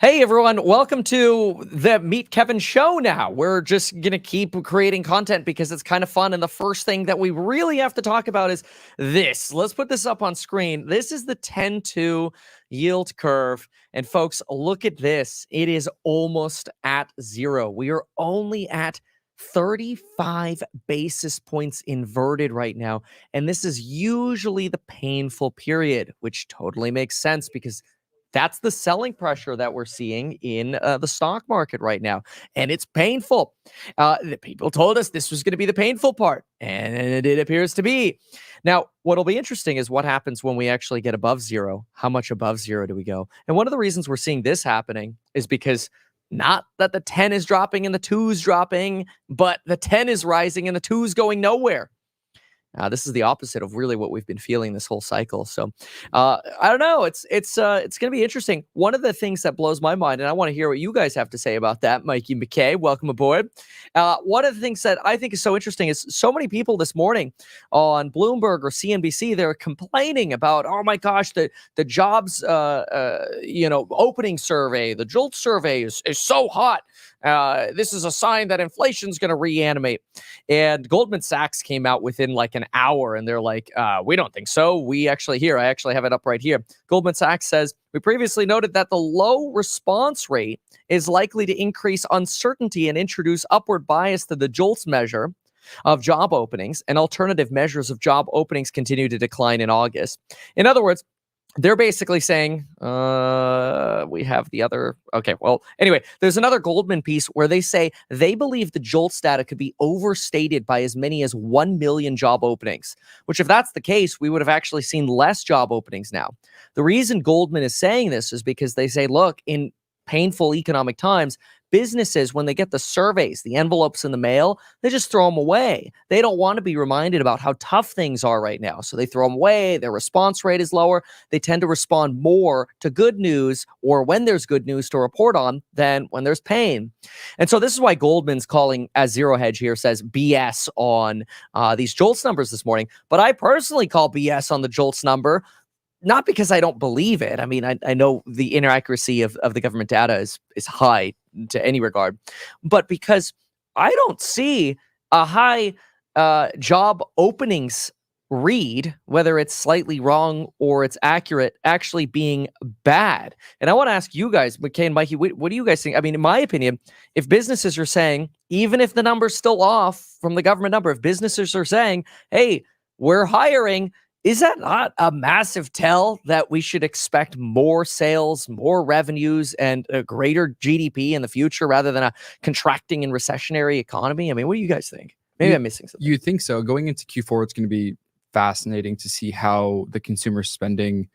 Hey everyone, welcome to the Meet Kevin show now. We're just going to keep creating content because it's kind of fun. And the first thing that we really have to talk about is this. Let's put this up on screen. This is the 10-2 yield curve. And folks, look at this. It is almost at zero. We are only at 35 basis points inverted right now. And this is usually the painful period, which totally makes sense because that's the selling pressure that we're seeing in the stock market right now. And it's painful. The people told us this was going to be the painful part, and it appears to be. Now, what'll be interesting is what happens when we actually get above zero. How much above zero do we go? And one of the reasons we're seeing this happening is because not that the 10 is dropping and the 2 is dropping, but the 10 is rising and the 2 is going nowhere. This is the opposite of really what we've been feeling this whole cycle. So I don't know. It's going to be interesting. One of the things that blows my mind, and I want to hear what you guys have to say about that, Mikey McKay, welcome aboard. One of the things that I think is so interesting is so many people this morning on Bloomberg or CNBC, they're complaining about, oh my gosh, the jobs opening survey, the JOLT survey is so hot. This is a sign that inflation's going to reanimate. And Goldman Sachs came out within like an hour and they're like, we don't think so. I actually have it up right here. Goldman Sachs says, we previously noted that the low response rate is likely to increase uncertainty and introduce upward bias to the JOLTS measure of job openings, and alternative measures of job openings continue to decline in August. In other words, they're basically saying, we have the other. Okay, well, anyway, there's another Goldman piece where they say they believe the JOLTS data could be overstated by as many as 1 million job openings, which if that's the case, we would have actually seen less job openings now. The reason Goldman is saying this is because they say, look, in painful economic times, businesses, when they get the surveys, the envelopes in the mail, they just throw them away. They don't want to be reminded about how tough things are right now. So they throw them away. Their response rate is lower. They tend to respond more to good news or when there's good news to report on than when there's pain. And so this is why Goldman's calling, as Zero Hedge here says, BS on these JOLTS numbers this morning. But I personally call BS on the JOLTS number, not because I don't believe it. I mean, I know the inaccuracy of the government data is high to any regard, but because I don't see a high job openings read, whether it's slightly wrong or it's accurate, actually being bad. And I want to ask you guys, McKay and Mikey, what do you guys think? I mean, in my opinion, if businesses are saying, even if the number's still off from the government number, if businesses are saying, hey, we're hiring, is that not a massive tell that we should expect more sales, more revenues, and a greater GDP in the future rather than a contracting and recessionary economy? I mean, what do you guys think? Maybe I'm missing something. You think so? Going into Q4, it's going to be fascinating to see how the consumer spending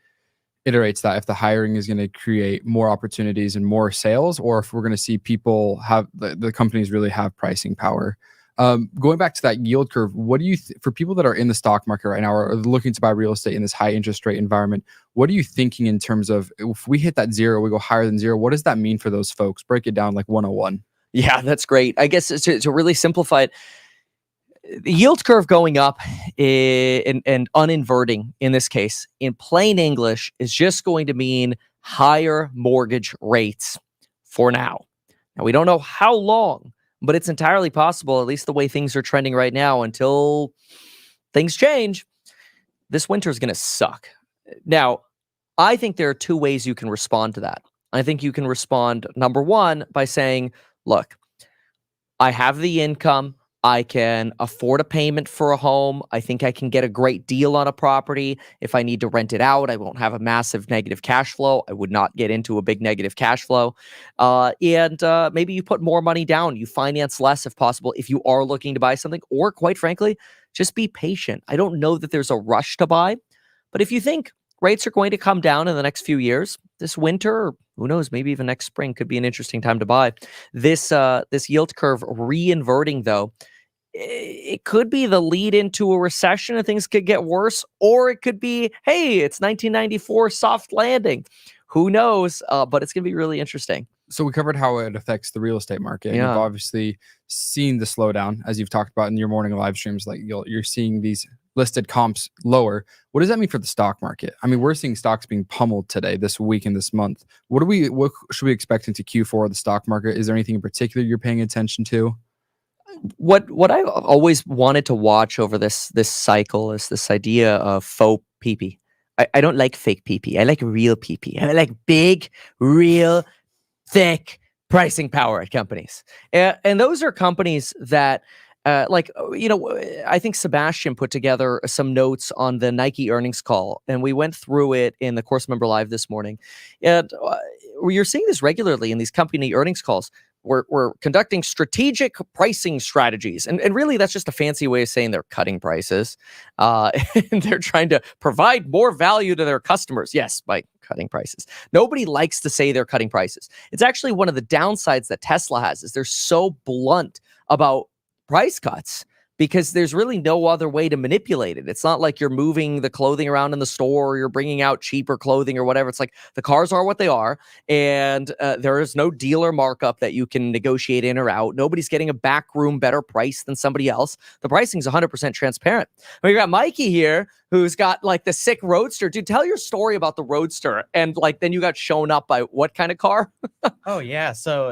iterates that, if the hiring is going to create more opportunities and more sales, or if we're going to see people have, the companies really have pricing power. Going back to that yield curve, what do you for people that are in the stock market right now or looking to buy real estate in this high interest rate environment, what are you thinking in terms of if we hit that zero, we go higher than zero, what does that mean for those folks? Break it down like 101. Yeah, that's great. I guess to really simplify it, the yield curve going up and uninverting in this case, in plain English, is just going to mean higher mortgage rates for now. Now, we don't know how long, but it's entirely possible, at least the way things are trending right now, until things change, this winter is going to suck. Now, I think there are two ways you can respond to that. I think you can respond, number one, by saying, look, I have the income. I can afford a payment for a home. I think I can get a great deal on a property. If I need to rent it out, I won't have a massive negative cash flow. I would not get into a big negative cash flow. And maybe you put more money down. You finance less if possible if you are looking to buy something. Or quite frankly, just be patient. I don't know that there's a rush to buy. But if you think rates are going to come down in the next few years, this winter, or who knows, maybe even next spring could be an interesting time to buy. This yield curve re-inverting, though, it could be the lead into a recession and things could get worse, or it could be, hey, it's 1994 soft landing. Who knows? But it's going to be really interesting. So we covered how it affects the real estate market. Yeah. You've obviously seen the slowdown, as you've talked about in your morning live streams. Like you're seeing these listed comps lower. What does that mean for the stock market? I mean, we're seeing stocks being pummeled today, this week and this month. What should we expect into Q4 of the stock market? Is there anything in particular you're paying attention to? What I've always wanted to watch over this cycle is this idea of faux PP. I don't like fake PP. I like real PP. I like big, real, thick pricing power at companies. And those are companies that I think Sebastian put together some notes on the Nike earnings call, and we went through it in the Course Member Live this morning. And you're seeing this regularly in these company earnings calls. We're conducting strategic pricing strategies. And really, that's just a fancy way of saying they're cutting prices. And they're trying to provide more value to their customers. Yes, by cutting prices. Nobody likes to say they're cutting prices. It's actually one of the downsides that Tesla has is they're so blunt about price cuts because there's really no other way to manipulate it. It's not like you're moving the clothing around in the store or you're bringing out cheaper clothing or whatever. It's like the cars are what they are, and there is no dealer markup that you can negotiate in or out. Nobody's getting a backroom better price than somebody else. The pricing's 100% transparent. We got Mikey here who's got like the sick Roadster. Dude, tell your story about the Roadster, and like then you got shown up by what kind of car? Oh yeah, so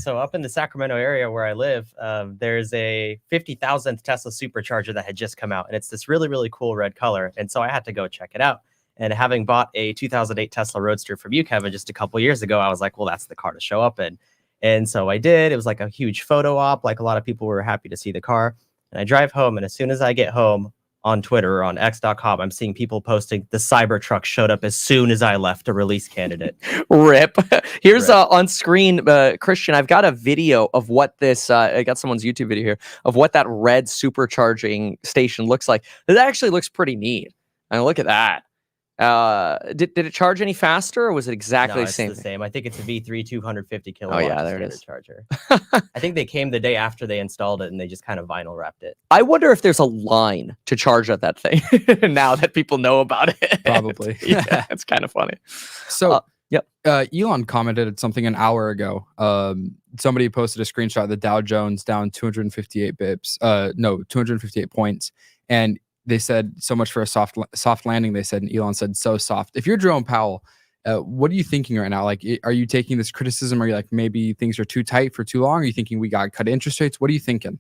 up in the Sacramento area where I live, there's a 50,000th Tesla supercharger that had just come out, and it's this really, really cool red color. And so I had to go check it out. And having bought a 2008 Tesla Roadster from you, Kevin, just a couple years ago, I was like, well, that's the car to show up in. And so I did. It was like a huge photo op. Like a lot of people were happy to see the car. And I drive home, and as soon as I get home, on Twitter or on X.com, I'm seeing people posting the Cybertruck showed up as soon as I left a release candidate. Rip. Here's on screen, Christian, I've got a video of what this, I got someone's YouTube video here, of what that red supercharging station looks like. It actually looks pretty neat. And look at that. Did it charge any faster, or was it exactly No, the same? It's the same. I think it's a V3 250 kilowatt. Oh yeah, there it is. Charger. I think they came the day after they installed it, and they just kind of vinyl wrapped it. I wonder if there's a line to charge at that thing now that people know about it. Probably. Yeah, it's kind of funny. So yep. Elon commented something an hour ago. Somebody posted a screenshot of the Dow Jones down 258 bips. 258 points. And they said so much for a soft landing. They said, and Elon said, so soft. If you're Jerome Powell, what are you thinking right now? Like, are you taking this criticism? Are you like, maybe things are too tight for too long? Are you thinking we got to cut interest rates? What are you thinking?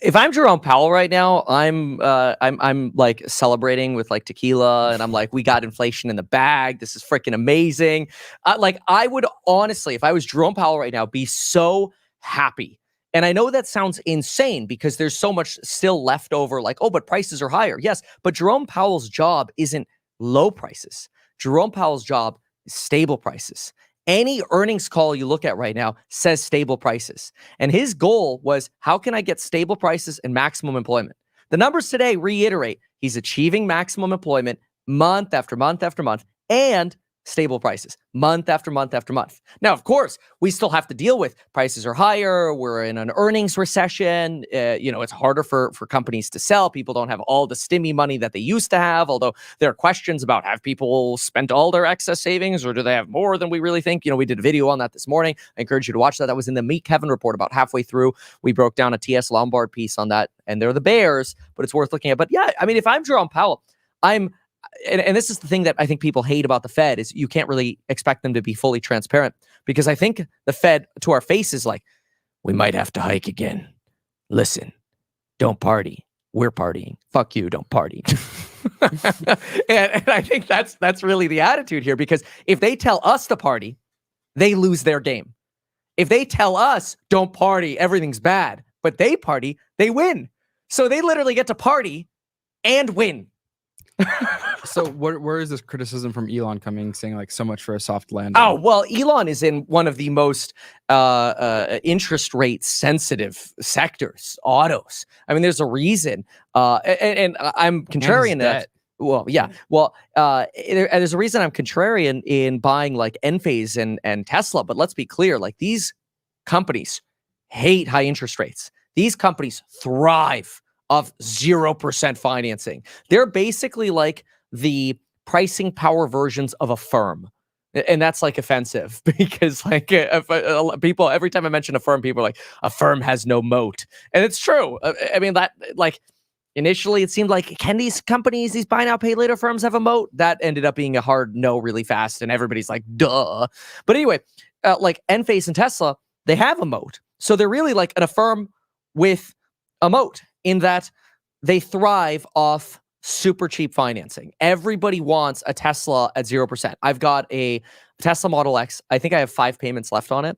If I'm Jerome Powell right now, I'm like celebrating with like tequila, and I'm like, we got inflation in the bag. This is freaking amazing. Like, I would honestly, if I was Jerome Powell right now, be so happy. And I know that sounds insane because there's so much still left over, like, oh, but prices are higher. Yes, but Jerome Powell's job isn't low prices. Jerome Powell's job is stable prices. Any earnings call you look at right now says stable prices. And his goal was, how can I get stable prices and maximum employment? The numbers today reiterate he's achieving maximum employment month after month after month, and stable prices month after month after month. Now, of course, we still have to deal with prices are higher. We're in an earnings recession. It's harder for companies to sell. People don't have all the stimmy money that they used to have, although there are questions about, have people spent all their excess savings, or do they have more than we really think? We did a video on that this morning. I encourage you to watch that. That was in the Meet Kevin report about halfway through. We broke down a TS Lombard piece on that, and they're the bears, but it's worth looking at. But yeah, I mean, if I'm Jerome Powell, and this is the thing that I think people hate about the Fed, is you can't really expect them to be fully transparent, because I think the Fed to our face is like, we might have to hike again. Listen, don't party. We're partying. Fuck you, don't party. and I think that's really the attitude here, because if they tell us to party, they lose their game. If they tell us don't party, everything's bad, but they party, they win. So they literally get to party and win. So where is this criticism from Elon coming, saying like so much for a soft landing? Oh, well, Elon is in one of the most interest rate sensitive sectors, autos. I mean, there's a reason. And I'm contrarian that. Well, yeah. Well, there's a reason I'm contrarian in buying like Enphase and Tesla. But let's be clear, like, these companies hate high interest rates. These companies thrive of 0% financing. They're basically like the pricing power versions of a firm. And that's like offensive, because like people, every time I mention a firm, people are like, a firm has no moat. And it's true. I mean, that, like, initially it seemed like, can these companies, these buy now pay later firms have a moat? That ended up being a hard no really fast, and everybody's like, duh. But anyway, like Enphase and Tesla, they have a moat. So they're really like an Affirm with a moat in that they thrive off super cheap financing. Everybody wants a Tesla at 0%. I've got a Tesla Model X. I think I have 5 payments left on it,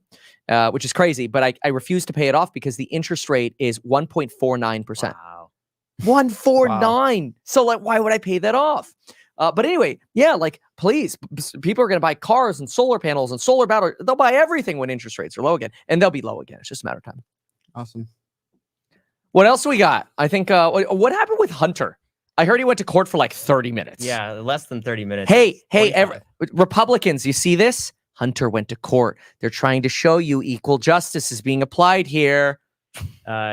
which is crazy, but I refuse to pay it off because the interest rate is 1.49%. Wow. 149. Wow. So like, why would I pay that off? But anyway, yeah, like please, people are going to buy cars and solar panels and solar batteries. They'll buy everything when interest rates are low again, and they'll be low again. It's just a matter of time. Awesome. What else we got? I think, what happened with Hunter? I heard he went to court for like 30 minutes. Yeah, less than 30 minutes. Hey, Republicans, you see this? Hunter went to court. They're trying to show you equal justice is being applied here.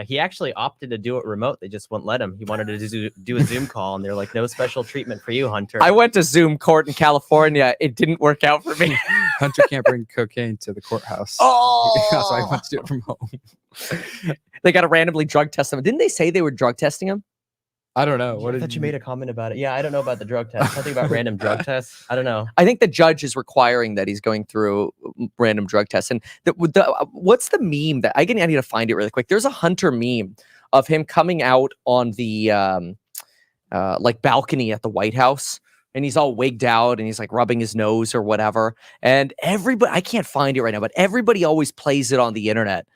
He actually opted to do it remote. They just wouldn't let him. He wanted to do a Zoom call, and they're like, no special treatment for you, Hunter. I went to Zoom court in California. It didn't work out for me. Hunter can't bring cocaine to the courthouse. Oh! That's why he wants to do it from home. They got to randomly drug test him. Didn't they say they were drug testing him? I don't know. I thought you made a comment about it. Yeah, I don't know about the drug test. Something about random drug tests. I don't know. I think the judge is requiring that he's going through random drug tests. And what's the meme that I need to find it really quick. There's a Hunter meme of him coming out on the like balcony at the White House, and he's all wigged out and he's like rubbing his nose or whatever. And everybody, I can't find it right now, but everybody always plays it on the internet.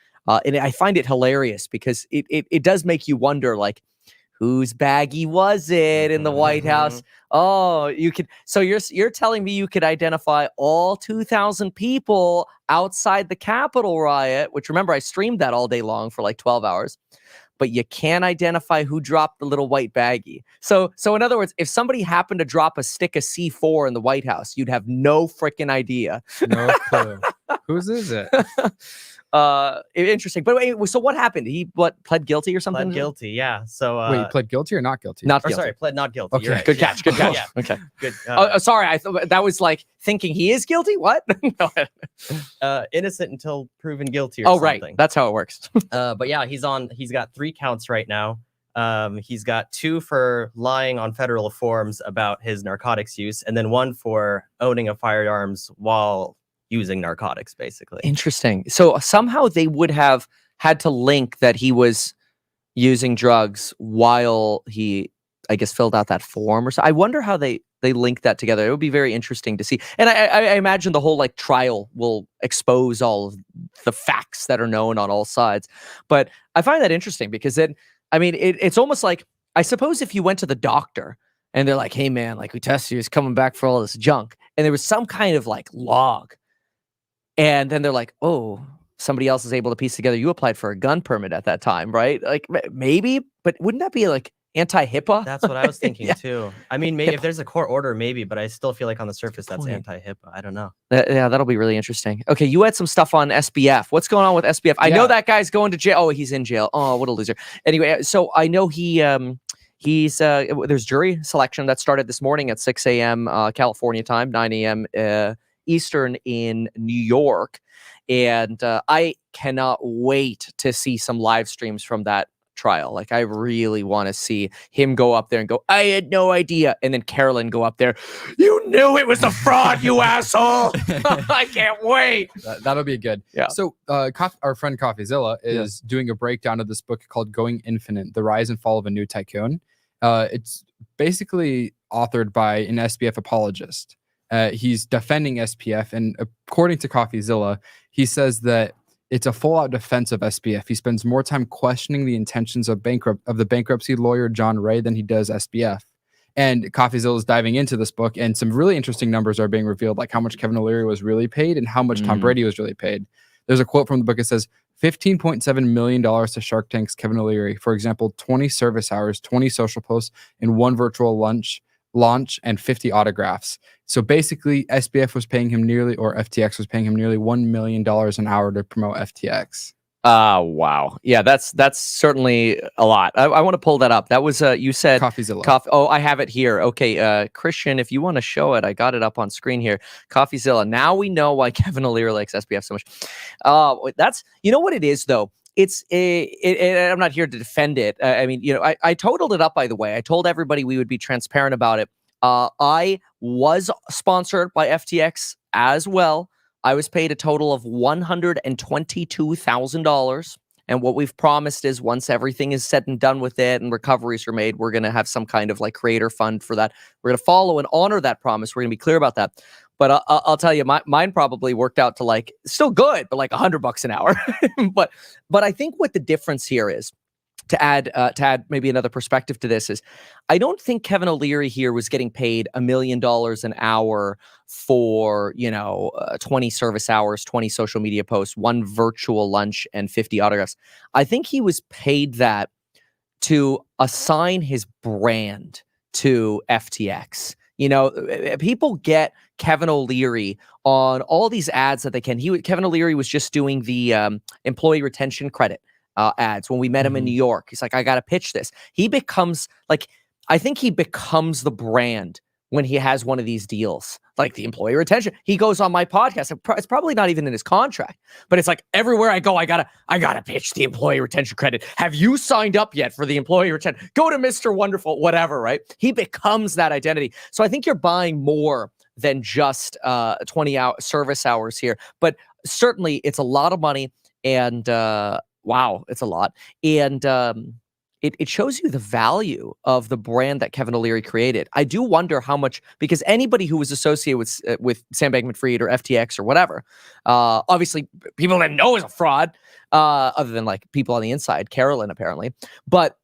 And I find it hilarious because it does make you wonder, like, whose baggie was it in the White House? Oh, you could. So you're telling me you could identify all 2,000 people outside the Capitol riot, which, remember, I streamed that all day long for like 12 hours, but you can't identify who dropped the little white baggie. So in other words, if somebody happened to drop a stick of C4 in the White House, you'd have no freaking idea. No clue. Whose is it? Interesting. But wait, so what happened? He pled guilty or something? Pled guilty, yeah. So wait, pled guilty or not guilty? Not guilty. Sorry, pled not guilty. Okay. You're right. Good catch. Good catch. Yeah. Okay. Good. Sorry, I thought that was like thinking he is guilty. What? Innocent until proven guilty. Or something. Right. That's how it works. But yeah, he's got 3 counts right now. He's got 2 for lying on federal forms about his narcotics use, and then 1 for owning a firearms while using narcotics, basically. Interesting. So somehow they would have had to link that he was using drugs while he, I guess, filled out that form or so. I wonder how they link that together. It would be very interesting to see. And I imagine the whole like trial will expose all of the facts that are known on all sides. But I find that interesting because it's almost like, I suppose if you went to the doctor and they're like, hey man, like we tested you, he's coming back for all this junk. And there was some kind of like log. And then they're like, oh, somebody else is able to piece together. You applied for a gun permit at that time, right? Like maybe, but wouldn't that be like anti-HIPAA? That's what I was thinking Yeah. too. I mean, maybe HIPAA. if there's a court order, maybe, but I still feel like on the surface that's anti-HIPAA. I don't know. Yeah, that'll be really interesting. Okay, you had some stuff on SBF. What's going on with SBF? I know that guy's going to jail. Oh, he's in jail. Oh, what a loser. Anyway, so I know he's there's jury selection that started this morning at 6 a.m. California time, 9 a.m. Eastern in New York. And I cannot wait to see some live streams from that trial. Like, I really want to see him go up there and go, I had no idea. And then Carolyn go up there, you knew it was a fraud, you asshole. I can't wait. That'll be good. Yeah. So our friend CoffeeZilla is doing a breakdown of this book called Going Infinite, The Rise and Fall of a New Tycoon. It's basically authored by an SBF apologist. He's defending SPF, and according to CoffeeZilla, he says that it's a full-out defense of SPF. He spends more time questioning the intentions of the bankruptcy lawyer John Ray than he does SPF. And CoffeeZilla is diving into this book, and some really interesting numbers are being revealed, like how much Kevin O'Leary was really paid and how much Tom Brady was really paid. There's a quote from the book that says $15.7 million to Shark Tank's Kevin O'Leary. For example, 20 service hours, 20 social posts, and 1 virtual launch and 50 autographs. So basically, SBF was paying him FTX was paying him nearly $1 million an hour to promote FTX. Wow. Yeah, that's certainly a lot. I want to pull that up. That was you said CoffeeZilla. Oh, I have it here. Okay, Christian, if you want to show it, I got it up on screen here. CoffeeZilla. Now we know why Kevin O'Leary likes SBF so much. That's, you know what it is though. I'm not here to defend it. I mean, I totaled it up, by the way. I told everybody we would be transparent about it. I was sponsored by FTX as well. I was paid a total of $122,000. And what we've promised is once everything is said and done with it and recoveries are made, we're going to have some kind of like creator fund for that. We're going to follow and honor that promise. We're going to be clear about that. But I'll tell you, mine probably worked out to like still good, but like $100 an hour. but I think what the difference here is, to add maybe another perspective to this, is I don't think Kevin O'Leary here was getting paid $1 million an hour for 20 service hours, 20 social media posts, 1 virtual lunch, and 50 autographs. I think he was paid that to assign his brand to FTX. People get Kevin O'Leary on all these ads that they can. Kevin O'Leary was just doing the employee retention credit ads when we met him in New York. He's like, I got to pitch this. He becomes like, I think he becomes the brand when he has one of these deals, like the employee retention. He goes on my podcast. It's probably not even in his contract, but it's like everywhere I go, I gotta pitch the employee retention credit. Have you signed up yet for the employee retention? Go to Mr. Wonderful, whatever, right? He becomes that identity. So I think you're buying more than just 20 service hours here, but certainly it's a lot of money, and wow, it's a lot. And it shows you the value of the brand that Kevin O'Leary created. I do wonder how much, because anybody who was associated with Sam Bankman-Fried or FTX or whatever, obviously people that know is a fraud, other than like people on the inside, Carolyn apparently. But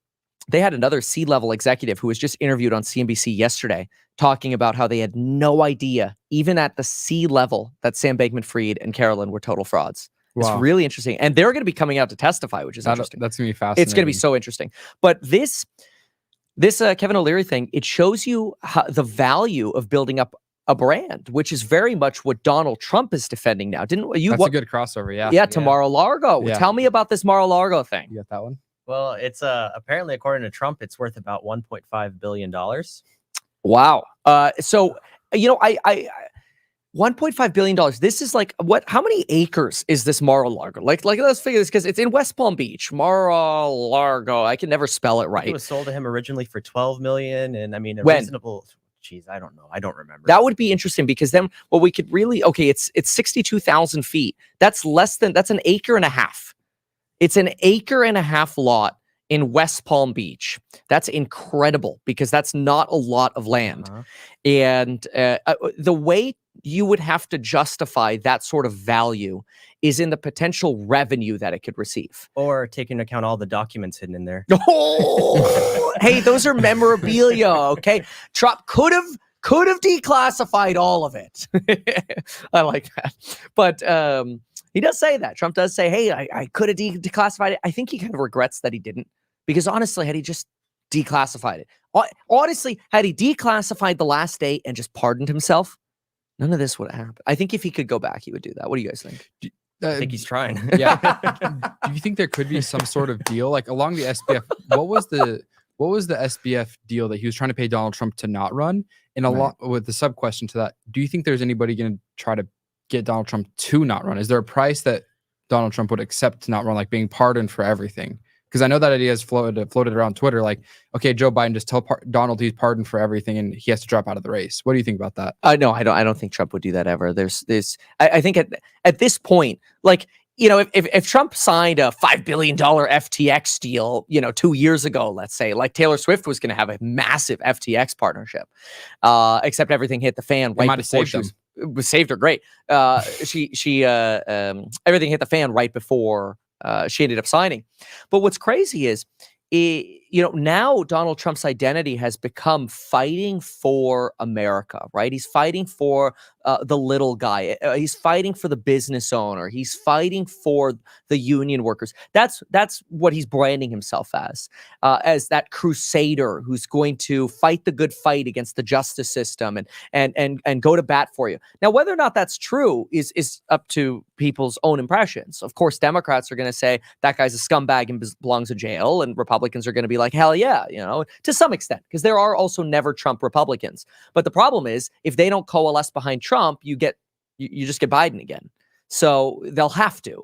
they had another C-level executive who was just interviewed on CNBC yesterday talking about how they had no idea, even at the C level, that Sam Bankman-Fried and Carolyn were total frauds. Wow. It's really interesting. And they're going to be coming out to testify, which is interesting. That's going to be fascinating. It's going to be so interesting. But this Kevin O'Leary thing, it shows you the value of building up a brand, which is very much what Donald Trump is defending now. That's a good crossover, yeah. Yeah, to Mar-a-Lago. Yeah. Tell me about this Mar-a-Lago thing. You got that one? Well, it's apparently, according to Trump, it's worth about $1.5 billion. Wow. So, $1.5 billion. This is like what? How many acres is this Mar-a-Lago? Like let's figure this, because it's in West Palm Beach. Mar-a-Lago. I can never spell it right. It was sold to him originally for $12 million, and I mean reasonable. Geez, I don't know. I don't remember. That would be interesting, because then we could really it's 62,000 feet. That's an acre and a half. It's an acre and a half lot in West Palm Beach. That's incredible, because that's not a lot of land. And the way you would have to justify that sort of value is in the potential revenue that it could receive. Or take into account all the documents hidden in there. Oh, hey, those are memorabilia, okay? Trump could have declassified all of it. I like that. But he does say that. Trump does say, hey, I could have declassified it. I think he kind of regrets that he didn't, because honestly, had he just declassified it, honestly, had he declassified the last day and just pardoned himself, none of this would have happened. I think if he could go back, he would do that. What do you guys think? I think he's trying. Yeah. Do you think there could be some sort of deal, like along the SBF? What was the SBF deal that he was trying to pay Donald Trump to not run? And a lot with the sub question to that, do you think there's anybody going to try to get Donald Trump to not run? Is there a price that Donald Trump would accept to not run, like being pardoned for everything? Because I know that idea has floated around Twitter, like, okay, Joe Biden, just tell Donald he's pardoned for everything and he has to drop out of the race. What do you think about that? No, I don't think Trump would do that ever. I think at this point, like, if Trump signed a $5 billion FTX deal, 2 years ago, let's say, like Taylor Swift was going to have a massive FTX partnership, except everything hit the fan right before she was saved her. Great. She everything hit the fan right before she ended up signing. But what's crazy is, now Donald Trump's identity has become fighting for America, right? He's fighting for the little guy. He's fighting for the business owner. He's fighting for the union workers. That's what he's branding himself as that crusader who's going to fight the good fight against the justice system and go to bat for you. Now, whether or not that's true is up to people's own impressions. Of course, Democrats are going to say that guy's a scumbag and belongs in jail, and Republicans are going to be like, hell yeah, to some extent, because there are also never Trump Republicans. But the problem is, if they don't coalesce behind Trump, you just get Biden again. So they'll have to.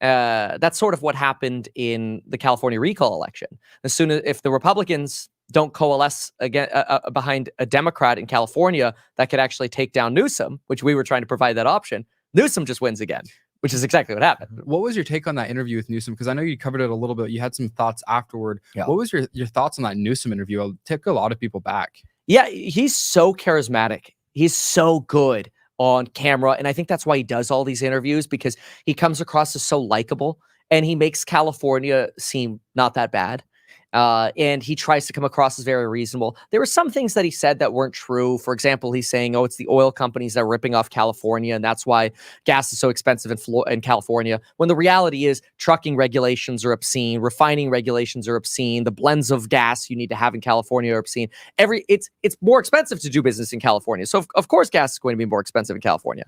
That's sort of what happened in the California recall election. As soon as if the Republicans don't coalesce again behind a Democrat in California that could actually take down Newsom, which we were trying to provide that option, Newsom just wins again, which is exactly what happened. What was your take on that interview with Newsom? Because I know you covered it a little bit. You had some thoughts afterward. Yeah. What was your thoughts on that Newsom interview? It took a lot of people back. Yeah, he's so charismatic. He's so good on camera. And I think that's why he does all these interviews, because he comes across as so likable and he makes California seem not that bad. And he tries to come across as very reasonable. There were some things that he said that weren't true. For example, he's saying, oh, it's the oil companies that are ripping off California, and that's why gas is so expensive in California. When the reality is trucking regulations are obscene, refining regulations are obscene, the blends of gas you need to have in California are obscene. It's more expensive to do business in California. So of course gas is going to be more expensive in California.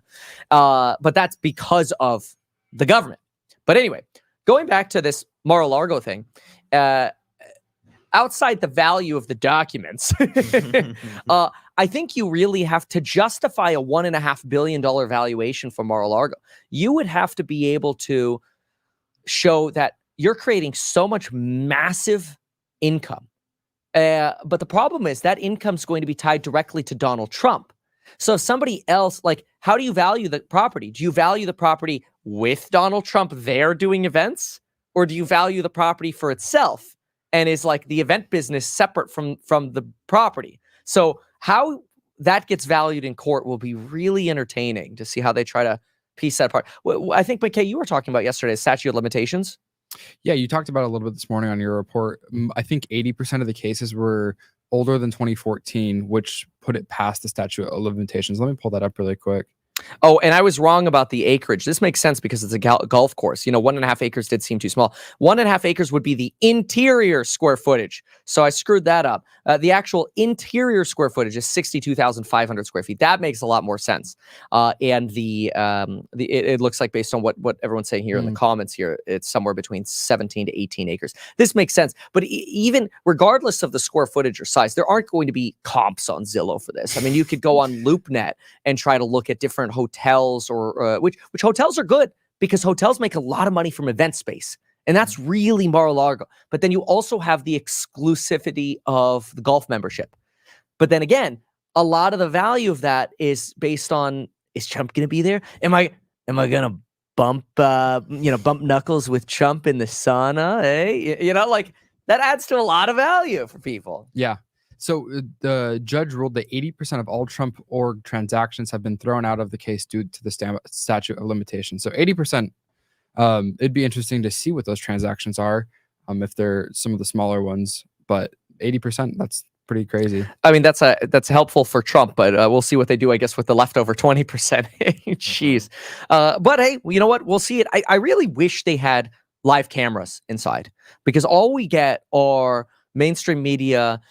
But that's because of the government. But anyway, going back to this Mar-a-Lago thing, outside the value of the documents, I think you really have to justify a $1.5 billion valuation for Mar-a-Lago. You would have to be able to show that you're creating so much massive income. But the problem is that income's going to be tied directly to Donald Trump. So if somebody else, like, how do you value the property? Do you value the property with Donald Trump there doing events? Or do you value the property for itself? And is like the event business separate from the property? So how that gets valued in court will be really entertaining to see how they try to piece that apart. I think, McKay, you were talking about yesterday, statute of limitations. Yeah, you talked about it a little bit this morning on your report. I think 80% of the cases were older than 2014, which put it past the statute of limitations. Let me pull that up really quick. Oh, and I was wrong about the acreage. This makes sense because it's a golf course. 1.5 acres did seem too small. 1.5 acres would be the interior square footage. So I screwed that up. The actual interior square footage is 62,500 square feet. That makes a lot more sense. And it looks like, based on what everyone's saying here in the comments here, it's somewhere between 17 to 18 acres. This makes sense. But even regardless of the square footage or size, there aren't going to be comps on Zillow for this. I mean, you could go on LoopNet and try to look at different hotels, or which hotels are good because hotels make a lot of money from event space, and that's really Mar-a-Lago. But then you also have the exclusivity of the golf membership. But then again, a lot of the value of that is based on, is Trump going to be there? Am I going to bump knuckles with Trump in the sauna? Hey, like that adds to a lot of value for people. Yeah. So the judge ruled that 80% of all Trump org transactions have been thrown out of the case due to the statute of limitations. So 80%, it'd be interesting to see what those transactions are, if they're some of the smaller ones. But 80%, that's pretty crazy. I mean, that's helpful for Trump, but we'll see what they do, I guess, with the leftover 20%. Jeez. But hey, you know what? We'll see it. I really wish they had live cameras inside, because all we get are mainstream media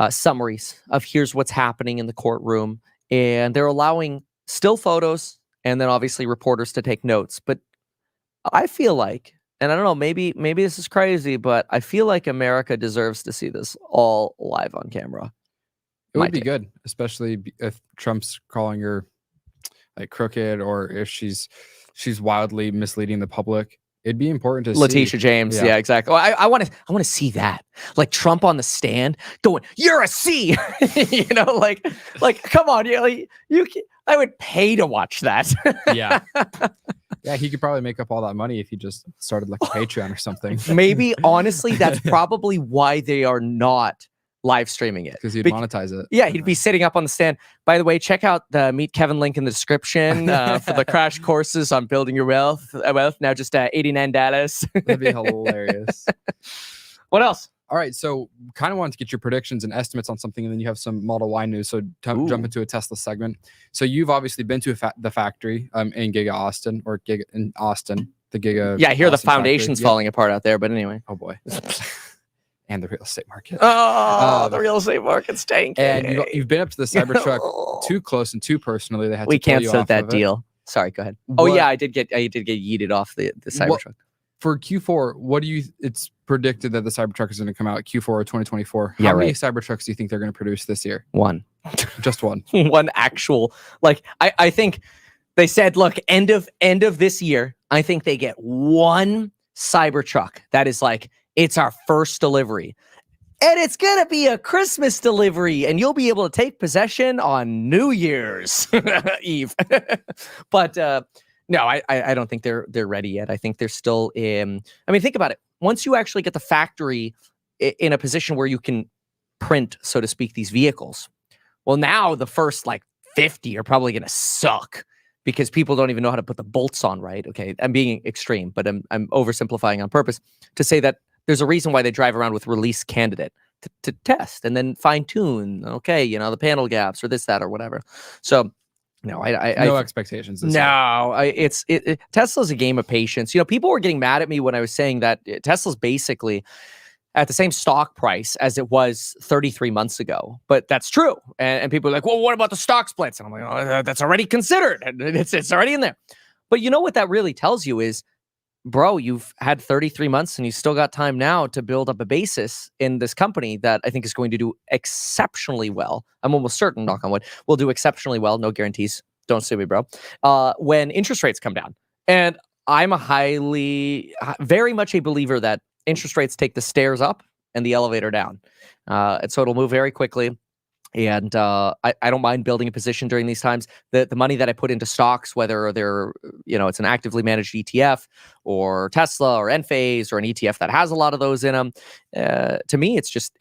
summaries of here's what's happening in the courtroom, and they're allowing still photos and then obviously reporters to take notes. But I feel like, and I don't know, maybe this is crazy, but I feel like America deserves to see this all live on camera. It would be good, especially if Trump's calling her like crooked, or if she's wildly misleading the public. It'd be important to Letitia see. James. Yeah, exactly. Well, I want to see that, like Trump on the stand going, "You're a C," like come on, I would pay to watch that. Yeah. Yeah, he could probably make up all that money if he just started like a Patreon or something. Maybe, honestly, that's probably why they are not live streaming it, because he'd monetize it. Yeah, he'd be sitting up on the stand. By the way, check out the Meet Kevin link in the description for the crash courses on building your wealth. Now just $89. That'd be hilarious. What else? All right, so kind of wanted to get your predictions and estimates on something, and then you have some Model Y news. So jump into a Tesla segment. So you've obviously been to the factory in Giga Austin, or Giga in Austin, the Giga. Yeah, I hear Austin the foundation's factory. falling apart out there, but anyway. Oh boy. And the real estate market. The real estate market's tanking. And you've been up to the Cybertruck too close and too personally. They had we to pull you canceled off that of it. deal. Sorry, go ahead. What- Yeah, I did get yeeted off the Cybertruck. For Q4, what do you? It's predicted that the Cybertruck is going to come out Q4 of 2024. Yeah, How many right. Cybertrucks do you think they're going to produce this year? One. Just one. One actual, like, I think they said, look, end of this year, I think they get one Cybertruck that is like, it's our first delivery. And it's going to be a Christmas delivery, and you'll be able to take possession on New Year's Eve. But no, I don't think they're ready yet. I think they're still in. I mean, think about it. Once you actually get the factory in a position where you can print, so to speak, these vehicles, well, now the first like 50 are probably going to suck because people don't even know how to put the bolts on right. Okay, I'm being extreme, but I'm oversimplifying on purpose to say that there's a reason why they drive around with release candidate to test and then fine tune. Okay, you know, the panel gaps or this, that, or whatever. So no, No expectations. this year. no, Tesla's a game of patience. You know, people were getting mad at me when I was saying that Tesla's basically at the same stock price as it was 33 months ago. But that's true. And people are like, well, what about the stock splits? And I'm like, oh, that's already considered. It's already in there. But you know what that really tells you is, bro, you've had 33 months and you still got time now to build up a basis in this company that I think is going to do exceptionally well. I'm almost certain, knock on wood, will do exceptionally well. No guarantees. Don't sue me, bro. When interest rates come down. And I'm very much a believer that interest rates take the stairs up and the elevator down. And so it'll move very quickly. And I don't mind building a position during these times. The money that I put into stocks, whether they're, it's an actively managed ETF or Tesla or Enphase or an ETF that has a lot of those in them, to me, it's just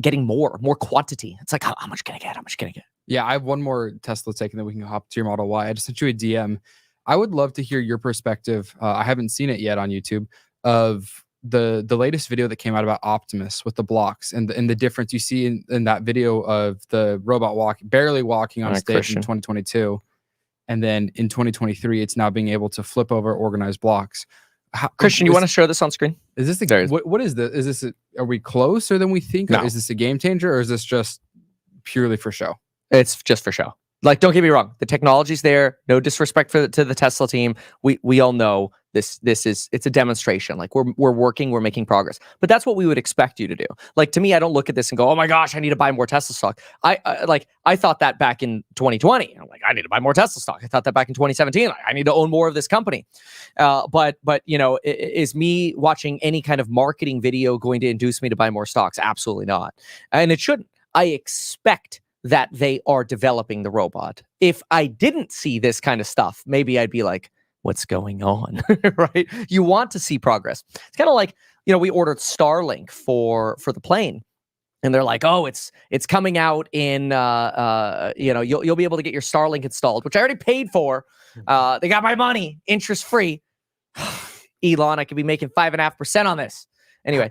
getting more quantity. It's like, how much can I get? How much can I get? Yeah, I have one more Tesla take, and then we can hop to your Model Y. I just sent you a DM. I would love to hear your perspective. I haven't seen it yet on YouTube of the latest video that came out about Optimus with the blocks and the difference you see in that video of the robot barely walking on stage Christian. in 2022, and then in 2023 it's now being able to flip over organized blocks. Christian, you want to share this on screen? Is this There it is. what is this? Is this are we closer than we think? No. Or is this a game changer, or is this just purely for show? It's just for show. Like, don't get me wrong. The technology's there. No disrespect to the Tesla team. We all know it's a demonstration. Like we're working, we're making progress. But that's what we would expect you to do. Like, to me, I don't look at this and go, oh my gosh, I need to buy more Tesla stock. I thought that back in 2020. I'm like, I need to buy more Tesla stock. I thought that back in 2017. Like, I need to own more of this company. But is me watching any kind of marketing video going to induce me to buy more stocks? Absolutely not. And it shouldn't. I expect that they are developing the robot. If I didn't see this kind of stuff, maybe I'd be like, what's going on? Right? You want to see progress. It's kind of like, we ordered Starlink for the plane. And they're like, oh, it's coming out in, you'll be able to get your Starlink installed, which I already paid for. They got my money, interest free. Elon, I could be making 5.5% on this. Anyway,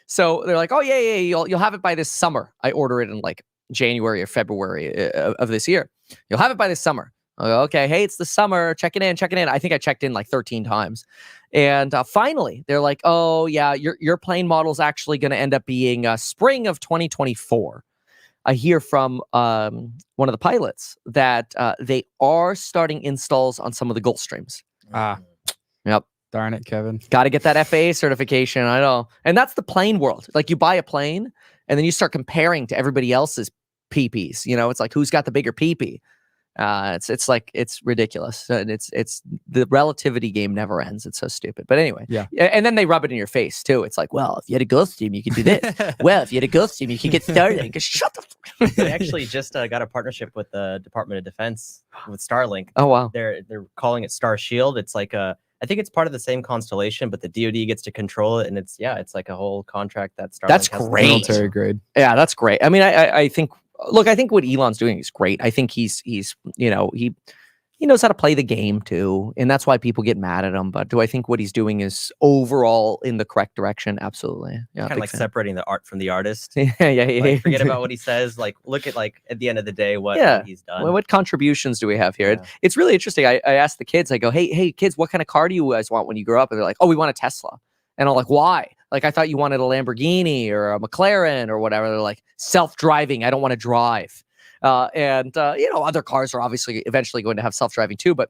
so they're like, oh yeah, you'll have it by this summer. I order it in like January or February of this year. You'll have it by this summer. I go, okay, hey, it's the summer. Checking in. I think I checked in like 13 times. And finally, they're like, oh yeah, your plane model is actually going to end up being spring of 2024. I hear from one of the pilots that they are starting installs on some of the Gulfstreams. Yep. Darn it, Kevin. Got to get that FAA certification. I know. And that's the plane world. Like, you buy a plane and then you start comparing to everybody else's PPs. It's like, who's got the bigger PP? It's ridiculous. And it's the relativity game never ends. It's so stupid. But anyway. Yeah. And then they rub it in your face too. It's like, well, if you had a Gulfstream, you could do this. Well, if you had a Gulfstream, you could get Starlink. Shut the fuck. They actually just got a partnership with the Department of Defense with Starlink. Oh wow. They're calling it Star Shield. It's like I think it's part of the same constellation, but the DoD gets to control it, and it's like a whole contract that Starlink. That's has great. Military grade. Yeah, that's great. I mean, I think. Look, I think what Elon's doing is great. I think he knows how to play the game too, and that's why people get mad at him. But do I think what he's doing is overall in the correct direction? Absolutely. Yeah, kind of like fan. Separating the art from the artist. yeah. Like, forget about what he says. Like, look at at the end of the day what he's done. Well, what contributions do we have here? Yeah. It's really interesting. I asked the kids. I go, hey kids, what kind of car do you guys want when you grow up? And they're like, oh, we want a Tesla. And I'm like, why? Like, I thought you wanted a Lamborghini or a McLaren or whatever. They're like, self-driving. I don't want to drive. Other cars are obviously eventually going to have self-driving too. But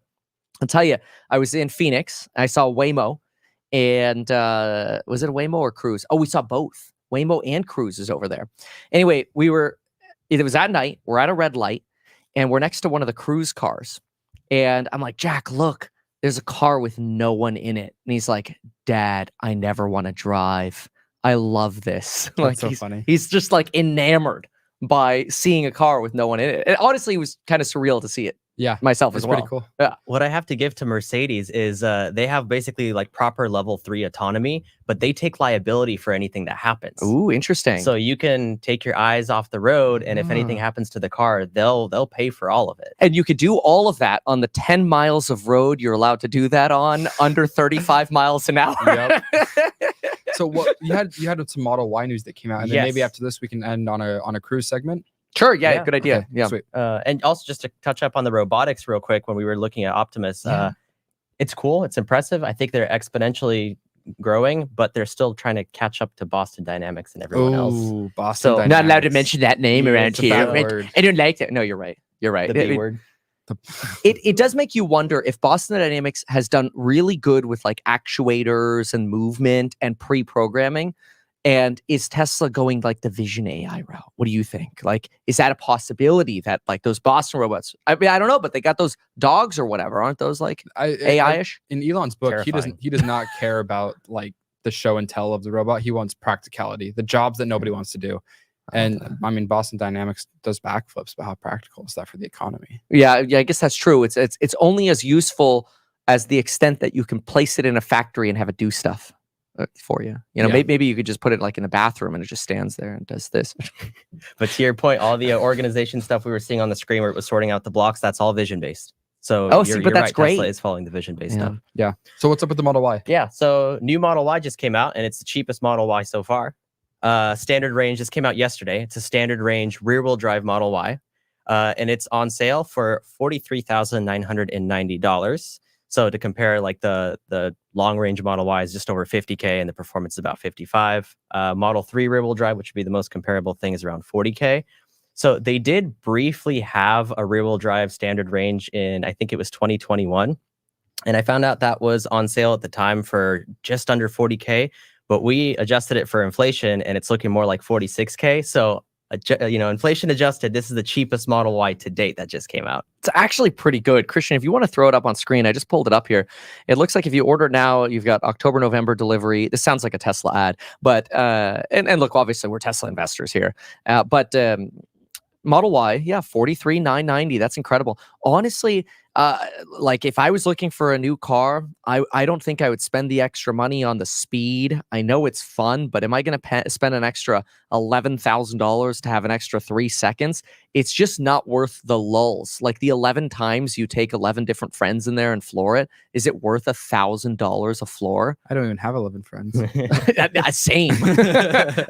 I'll tell you, I was in Phoenix. I saw Waymo, and was it a Waymo or Cruise? Oh, we saw both. Waymo and Cruise is over there. Anyway, it was at night. We're at a red light, and we're next to one of the Cruise cars. And I'm like, Jack, look, there's a car with no one in it, and he's like, "Dad, I never want to drive. I love this." Like That's so he's funny. he's just like enamored by seeing a car with no one in it. And honestly, it was kind of surreal to see it Yeah, myself it's as well. pretty cool. What I have to give to Mercedes is they have basically like proper level 3 autonomy, but they take liability for anything that happens. Ooh, interesting. So you can take your eyes off the road, and if anything happens to the car, they'll pay for all of it. And you could do all of that on the 10 miles of road you're allowed to do that on under 35 miles an hour. Yep. So what you had some Model Y news that came out, and then maybe Yes. after this we can end on a cruise segment. Sure, yeah, Yeah, good idea. Okay, Yeah. sweet. And also just to touch up on the robotics real quick, when we were looking at Optimus, Yeah. it's cool, it's impressive. I think they're exponentially growing, but they're still trying to catch up to Boston Dynamics and everyone else. Ooh, Boston So- Dynamics. Not allowed to mention that name Yeah, around it's a here. bad word. I don't like that. No, you're right. You're right. The B word. It does make you wonder if Boston Dynamics has done really good with like actuators and movement and pre-programming. And is Tesla going like the Vision AI route? What do you think? Like, is that a possibility that like those Boston robots? I mean, I don't know, but they got those dogs or whatever, aren't those like AI-ish? In Elon's book, Terrifying. he does not care about like the show and tell of the robot. He wants practicality, the jobs that nobody wants to do. And I mean, Boston Dynamics does backflips, but how practical is that for the economy? Yeah, I guess that's true. It's only as useful as the extent that you can place it in a factory and have it do stuff for you. You know, Yeah. maybe you could just put it like in a bathroom and it just stands there and does this. But to your point, all the organization stuff we were seeing on the screen where it was sorting out the blocks, that's all vision based. So Oh, see, but you're that's right, Tesla great. is following the vision based Yeah. stuff. Yeah. So what's up with the Model Y? Yeah. So new Model Y just came out, and it's the cheapest Model Y so far. Standard range just came out yesterday. It's a standard range rear wheel drive Model Y, and it's on sale for $43,990. So to compare, like the long range Model Y is just over 50K, and the performance is about 55. Model 3 rear wheel drive, which would be the most comparable thing, is around 40K. So they did briefly have a rear wheel drive standard range in, I think it was 2021. And I found out that was on sale at the time for just under 40K, but we adjusted it for inflation and it's looking more like 46K. So, inflation adjusted, this is the cheapest Model Y to date that just came out. It's actually pretty good. Christian, if you want to throw it up on screen, I just pulled it up here. It looks like if you order it now, you've got October, November delivery. This sounds like a Tesla ad, but and look, obviously we're Tesla investors here. But Model Y, yeah, 43,990. That's incredible. Honestly, like if I was looking for a new car, I don't think I would spend the extra money on the speed. I know it's fun, but am I going to spend an extra $11,000 to have an extra 3 seconds? It's just not worth the lulls. Like the 11 times you take 11 different friends in there and floor it, is it worth $1,000 a floor? I don't even have 11 friends. Same.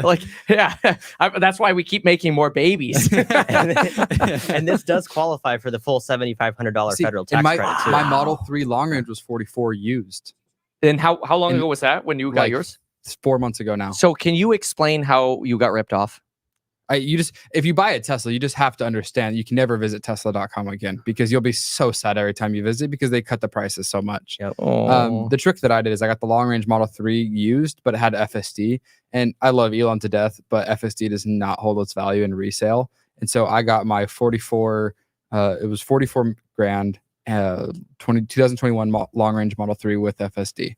Like, yeah, that's why we keep making more babies. And this does qualify for the full $7,500 See, federal and tax credit too. my Model 3 long range was 44 used. And how long And, ago was that when you got like, yours? It's 4 months ago now. So can you explain how you got ripped off? If you buy a Tesla, you just have to understand you can never visit Tesla.com again because you'll be so sad every time you visit because they cut the prices so much. Yep. The trick that I did is I got the long range Model 3 used, but it had FSD. And I love Elon to death, but FSD does not hold its value in resale. And so I got my 44, it was 44 grand, 2021 long range Model 3 with FSD.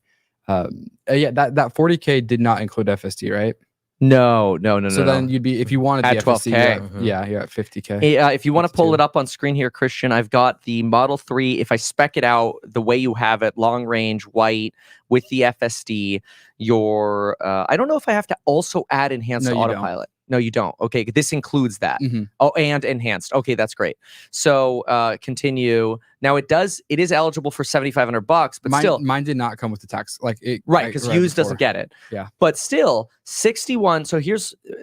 Yeah, that 40K did not include FSD, right? No. So then you'd be, if you wanted At the FSD, 12K. you're at 50K. If you want to pull 52. it up on screen here, Christian, I've got the Model 3. If I spec it out the way you have it, long range, white, with the FSD, I don't know if I have to also add enhanced No, you don't. autopilot. No, you don't. Okay, this includes that. Mhm. Oh, and enhanced. Okay, that's great. So continue. Now it is eligible for $7,500, but still, Mine did not come with the tax. Like it, right, because used doesn't get it. Yeah. But still, 61. So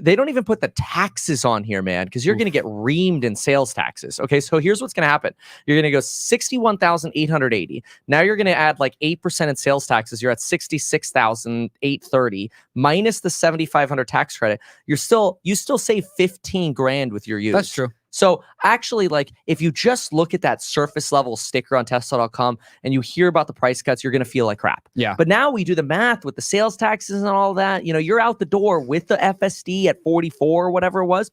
they don't even put the taxes on here, man, because you're going to get reamed in sales taxes. Okay, so here's what's going to happen. You're going to go 61,880. Now you're going to add like 8% in sales taxes. You're at 66,830 minus the 7,500 tax credit. You still save 15 grand with your use. That's true. So actually, like if you just look at that surface level sticker on Tesla.com and you hear about the price cuts, you're going to feel like crap. Yeah. But now we do the math with the sales taxes and all that. You're out the door with the FSD at 44 or whatever it was.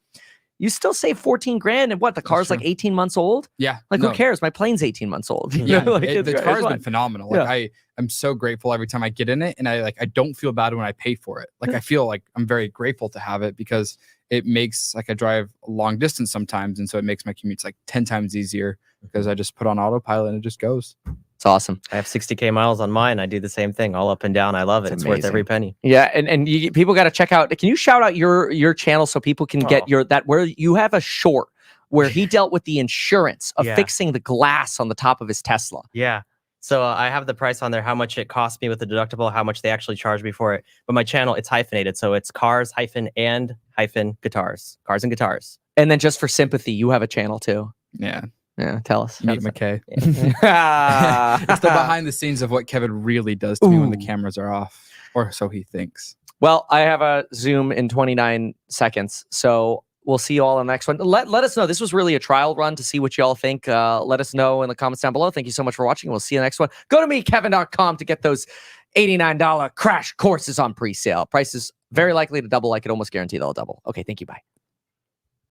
you still save 14 grand. And what? The car's like true. 18 months old. Yeah. Like, no, who cares? My plane's 18 months old. You Yeah, know, like, the it's car's fine. been phenomenal. Like I'm so grateful every time I get in it, and I don't feel bad when I pay for it. Like I feel like I'm very grateful to have it because it makes like I drive a long distance sometimes, and so it makes my commutes like 10 times easier because I just put on autopilot and it just goes. It's awesome. I have 60K miles on mine. I do the same thing all up and down. I love it. It's It's worth every amazing. penny. Yeah, and people got to check out. Can you shout out your channel so people can get Oh. where you have a short where he dealt with the insurance of Yeah. fixing the glass on the top of his Tesla. Yeah. So I have the price on there, how much it cost me with the deductible, how much they actually charge me for it. But my channel, it's hyphenated. So it's cars and guitars. Cars and guitars. And then just for sympathy, you have a channel too. Yeah. Yeah, tell us. Meet McKay. well, It's the behind the scenes of what Kevin really does to me when the cameras are off, or so he thinks. I have a Zoom in 29 seconds, so we'll see you all on the next one. Let us know. This was really a trial run to see what y'all think. Let us know in the comments down below. Thank you so much for watching. We'll see you in the next one. Go to meetkevin.com to get those $89 crash courses on pre-sale. Price is very likely to double. I could almost guarantee they'll double. Okay, thank you. Bye.